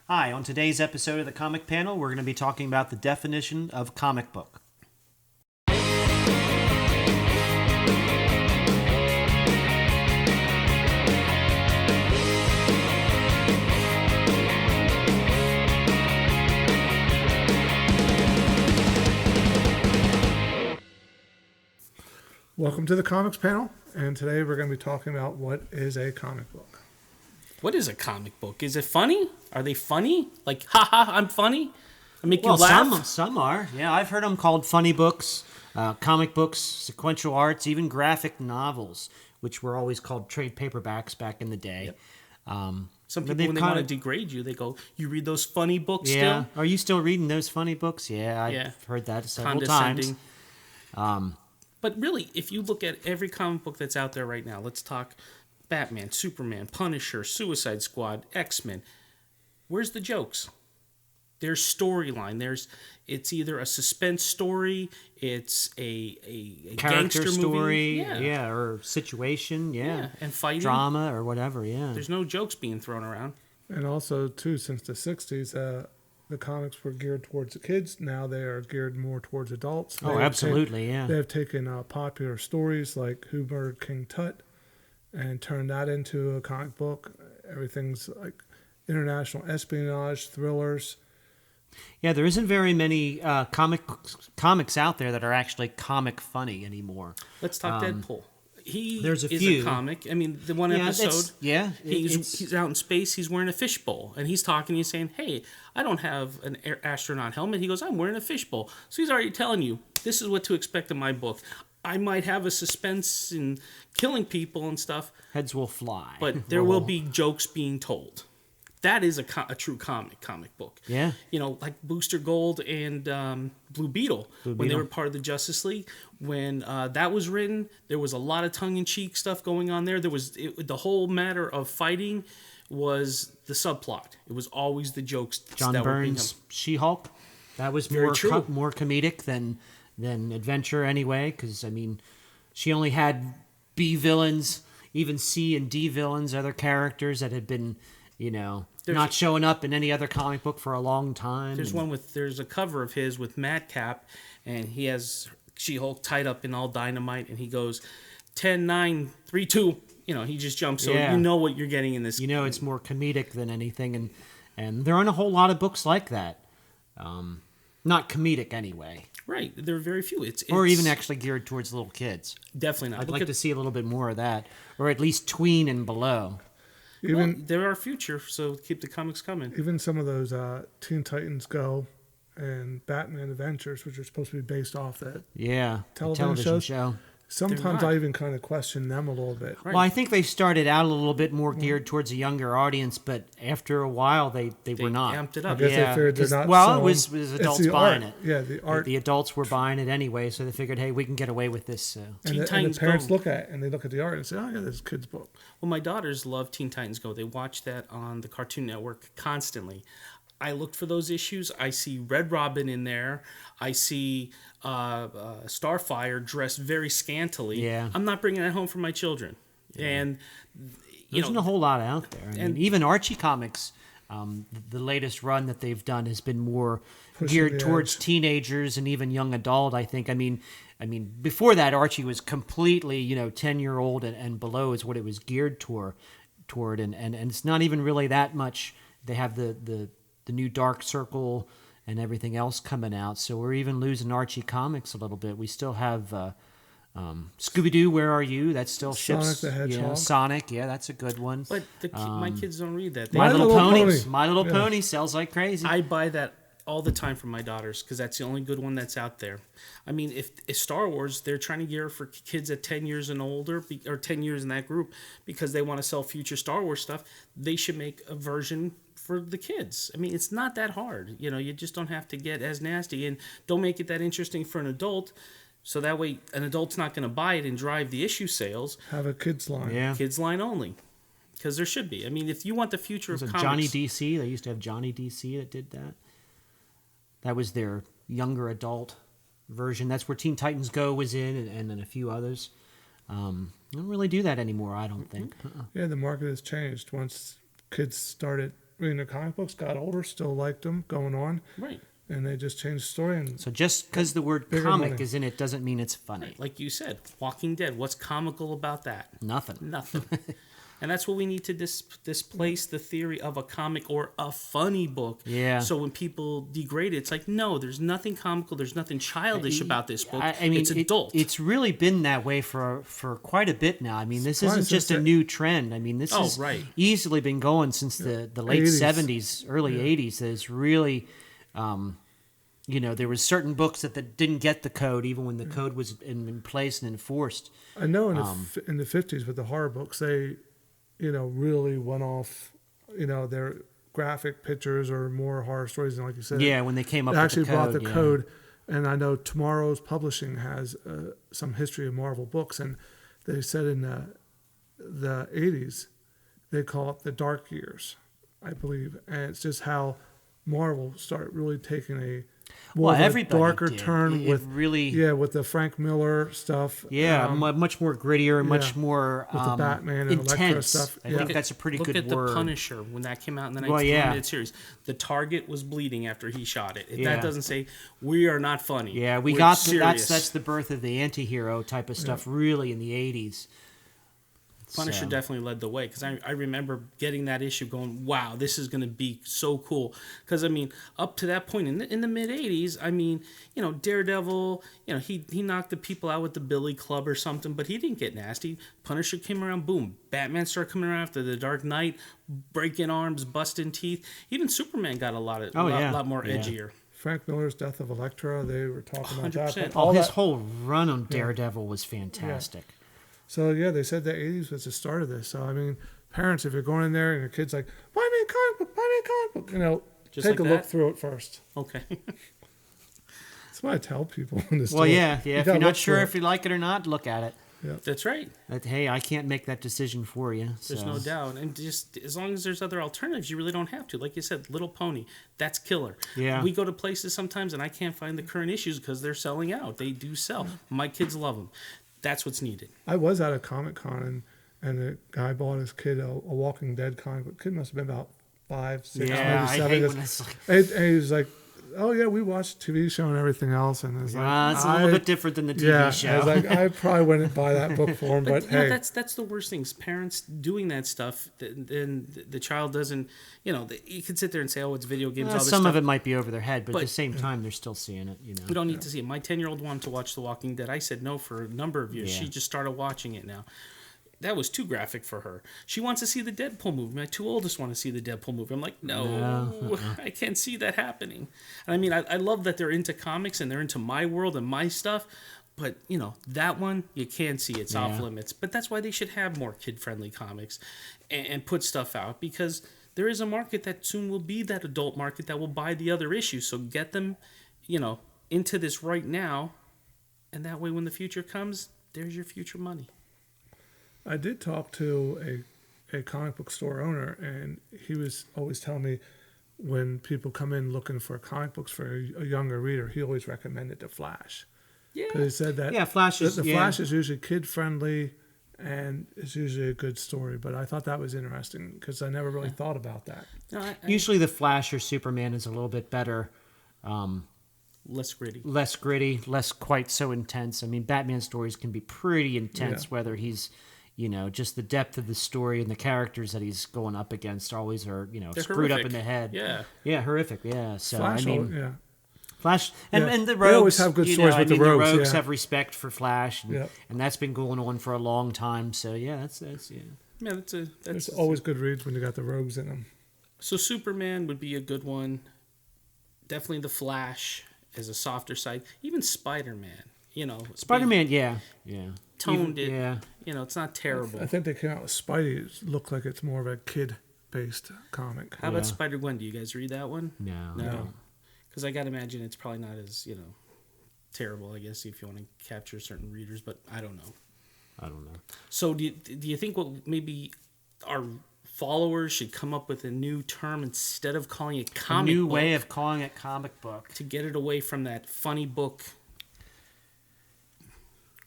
Hi, on today's episode of the Comic Panel, we're going to be talking about the definition of comic book. Welcome to the Comics Panel, and today we're going to be talking about what is a comic book. What is a comic book? Is it funny? Are they funny? Like, haha, I'm funny? I make you laugh? Some are. Yeah, I've heard them called funny books, comic books, sequential arts, even graphic novels, which were always called trade paperbacks back in the day. Yep. Some people, when they want to degrade you, they go, you read those funny books still? Are you still reading those funny books? Yeah, I've heard that several times. But really, if you look at every comic book that's out there right now, let's talk Batman, Superman, Punisher, Suicide Squad, X-Men. Where's the jokes? There's storyline. It's either a suspense story, it's a character gangster story, movie, or situation, and fighting, drama or whatever. Yeah, there's no jokes being thrown around. And also, too, since the 60s, the comics were geared towards the kids. Now they are geared more towards adults. Absolutely, They have taken popular stories like Who Murdered King Tut and turned that into a comic book. Everything's like international espionage, thrillers. Yeah, there isn't very many comics out there that are actually comic funny anymore. Let's talk Deadpool. There's a is few. a comic. I mean, the one episode, he's out in space, he's wearing a fishbowl, and he's talking to you saying, hey, I don't have an astronaut helmet. He goes, I'm wearing a fishbowl. So he's already telling you, this is what to expect in my book. I might have a suspense in killing people and stuff. Heads will fly. But there will be jokes being told. That is a true comic book. Yeah. You know, like Booster Gold and Blue Beetle, when they were part of the Justice League. When that was written, there was a lot of tongue-in-cheek stuff going on there. The whole matter of fighting was the subplot. It was always the jokes. John Byrne's She-Hulk. That was more comedic than adventure anyway, because, I mean, she only had B villains, even C and D villains, other characters that had been, not showing up in any other comic book for a long time. There's a cover of his with Madcap, and he has She-Hulk tied up in all dynamite, and he goes 10, 9, 3, 2. He just jumps. So you know what you're getting in this. It's more comedic than anything, and there aren't a whole lot of books like that. Not comedic anyway. Right, there are very few. It's or even actually geared towards little kids. Definitely not. I'd like to see a little bit more of that, or at least tween and below. They're our future, so keep the comics coming. Even some of those Teen Titans Go and Batman Adventures, which are supposed to be based off that television show. Sometimes I even kind of question them a little bit. Right. Well, I think they started out a little bit more geared towards a younger audience, but after a while, they were not. Amped it up. I guess they figured they're not it was adults buying it. Yeah, the art. The adults were buying it anyway, so they figured, hey, we can get away with this. And the parents look at it, and they look at the art and say, oh, yeah, this is a kid's book. Well, my daughters love Teen Titans Go. They watch that on the Cartoon Network constantly. I looked for those issues. I see Red Robin in there. I see Starfire dressed very scantily. Yeah. I'm not bringing that home for my children. Yeah. And there isn't a whole lot out there. I mean, even Archie Comics, the latest run that they've done has been more geared towards teenagers and even young adult, I think. I mean, before that, Archie was completely, 10-year-old and below is what it was geared toward, and it's not even really that much. They have the new Dark Circle and everything else coming out. So we're even losing Archie Comics a little bit. We still have Scooby-Doo, Where Are You? That still ships. Sonic the Hedgehog. Sonic, that's a good one. But my kids don't read that. My Little Pony. My Little Pony sells like crazy. I buy that all the time for my daughters because that's the only good one that's out there. I mean, if Star Wars, they're trying to gear for kids at 10 years and older, or 10 years in that group, because they want to sell future Star Wars stuff, they should make a version for the kids. I mean, it's not that hard. You just don't have to get as nasty, and don't make it that interesting for an adult. So that way, an adult's not going to buy it and drive the issue sales. Have a kids line. Yeah. Kids line only. Because there should be. I mean, if you want the future of comics... Johnny DC. They used to have Johnny DC that did that. That was their younger adult version. That's where Teen Titans Go was in, and then a few others. They don't really do that anymore, I don't think. Yeah, the market has changed. Once kids started reading the comic books, got older, still liked them going on. Right. And they just changed the story. And so just because the word comic money. Is in it doesn't mean it's funny. Right. Like you said, Walking Dead, what's comical about that? Nothing. And that's what we need to displace the theory of a comic or a funny book. Yeah. So when people degrade it, it's like, no, there's nothing comical. There's nothing childish about this book. I mean, it's adult. It's really been that way for quite a bit now. I mean, this isn't just a new trend. I mean, this has easily been going since the late 70s, early 80s. That it's really, there was certain books that didn't get the code, even when the code was in place and enforced. I know in the 50s with the horror books, they really went off, their graphic pictures or more horror stories. And like you said, when they came up with the code. Brought the code. And I know Tomorrow's Publishing has some history of Marvel books. And they said in the 80s, they call it the dark years, I believe. And it's just how Marvel started really taking a darker turn with the Frank Miller stuff. Much more grittier and much more with the Batman and intense. Elektra stuff. I think that's a pretty good word. Look at the Punisher when that came out in the 1900 series. The target was bleeding after he shot it. That doesn't say we are not funny. Yeah, we're got that's the birth of the anti-hero type of stuff. Really in the 80s. Punisher definitely led the way, because I remember getting that issue going, wow, this is going to be so cool. Because, I mean, up to that point in the mid-'80s, I mean, Daredevil, he knocked the people out with the Billy Club or something, but he didn't get nasty. Punisher came around, boom. Batman started coming around after the Dark Knight, breaking arms, busting teeth. Even Superman got a lot more edgier. Frank Miller's Death of Elektra, they were talking about 100%. that. His whole run on Daredevil was fantastic. Yeah. So, they said the 80s was the start of this. So, I mean, parents, if you're going in there and your kid's like, buy me a comic book, just take like a look through it first. Okay. That's what I tell people in this Well, if you're not sure if you like it or not, look at it. Yep. That's right. Hey, I can't make that decision for you. There's no doubt. And just as long as there's other alternatives, you really don't have to. Like you said, Little Pony, that's killer. Yeah. We go to places sometimes and I can't find the current issues because they're selling out. They do sell. My kids love them. That's what's needed. I was at a Comic-Con and a guy bought his kid a Walking Dead comic book. Kid must have been about 5, 6, maybe 7. I hate when it's and he was like, oh yeah, we watched the TV show and everything else, and it's it's a little bit different than the TV show. I was like, I probably wouldn't buy that book for him, but hey, that's the worst thing. Is parents doing that stuff, then the child doesn't. You could sit there and say, oh, it's video games. All this some stuff. of it might be over their head, but at the same time, they're still seeing it. We don't need to see it. My 10-year-old wanted to watch The Walking Dead. I said no for a number of years. She just started watching it now. That was too graphic for her. She wants to see the Deadpool movie. My 2 oldest want to see the Deadpool movie. I'm like, no. I can't see that happening. And I mean, I love that they're into comics and they're into my world and my stuff. But, that one, you can see it's off limits. But that's why they should have more kid-friendly comics and put stuff out. Because there is a market that soon will be that adult market that will buy the other issues. So get them, into this right now. And that way when the future comes, there's your future money. I did talk to a comic book store owner, and he was always telling me when people come in looking for comic books for a younger reader, he always recommended The Flash. Yeah. Because he said that Flash is, the Flash is usually kid-friendly and it's usually a good story. But I thought that was interesting because I never really thought about that. No, usually the Flash or Superman is a little bit better. Less gritty, less quite so intense. I mean, Batman stories can be pretty intense, whether he's... just the depth of the story and the characters that he's going up against always are, they're screwed horrific. up in the head. Yeah, horrific. Yeah. So Flash, Flash and the Rogues. They always have good stories with the Rogues. The Rogues have respect for Flash, and that's been going on for a long time. So that's There's always good reads when you got the Rogues in them. So Superman would be a good one. Definitely the Flash as a softer side. Even Spider-Man. Spider-Man, toned it. Yeah. It's not terrible. I think they came out with Spidey. It looked like it's more of a kid-based comic. How about Spider-Gwen? Do you guys read that one? No. Because I got to imagine it's probably not as, terrible, I guess, if you want to capture certain readers, but I don't know. So do you think what maybe our followers should come up with a new term instead of calling it comic book? A new way of calling it comic book. To get it away from that funny book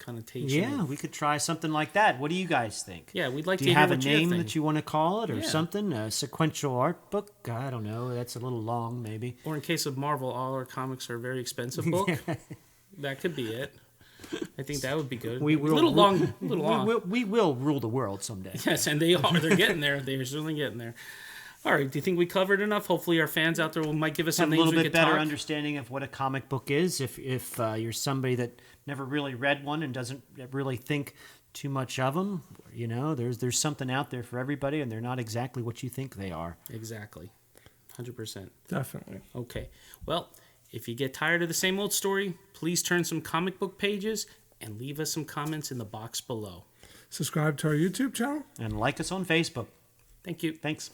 connotation. Yeah, we could try something like that. What do you guys think? Yeah, we'd like Do to you hear have a what you name think. that you want to call it or Yeah. something? A sequential art book? I don't know. That's a little long, maybe. Or in case of Marvel, all our comics are very expensive book. That could be it. I think that would be good. We will a little long. A little long. We will rule the world someday. Yes, and they are. They're getting there. They're certainly getting there. All right. Do you think we covered enough? Hopefully, our fans out there might give us Have some a names little we bit could better talk. understanding of what a comic book is. If you're somebody that never really read one and doesn't really think too much of them, there's something out there for everybody, and they're not exactly what you think they are. Exactly. 100%. Definitely. Okay. Well, if you get tired of the same old story, please turn some comic book pages and leave us some comments in the box below. Subscribe to our YouTube channel. And like us on Facebook. Thank you. Thanks.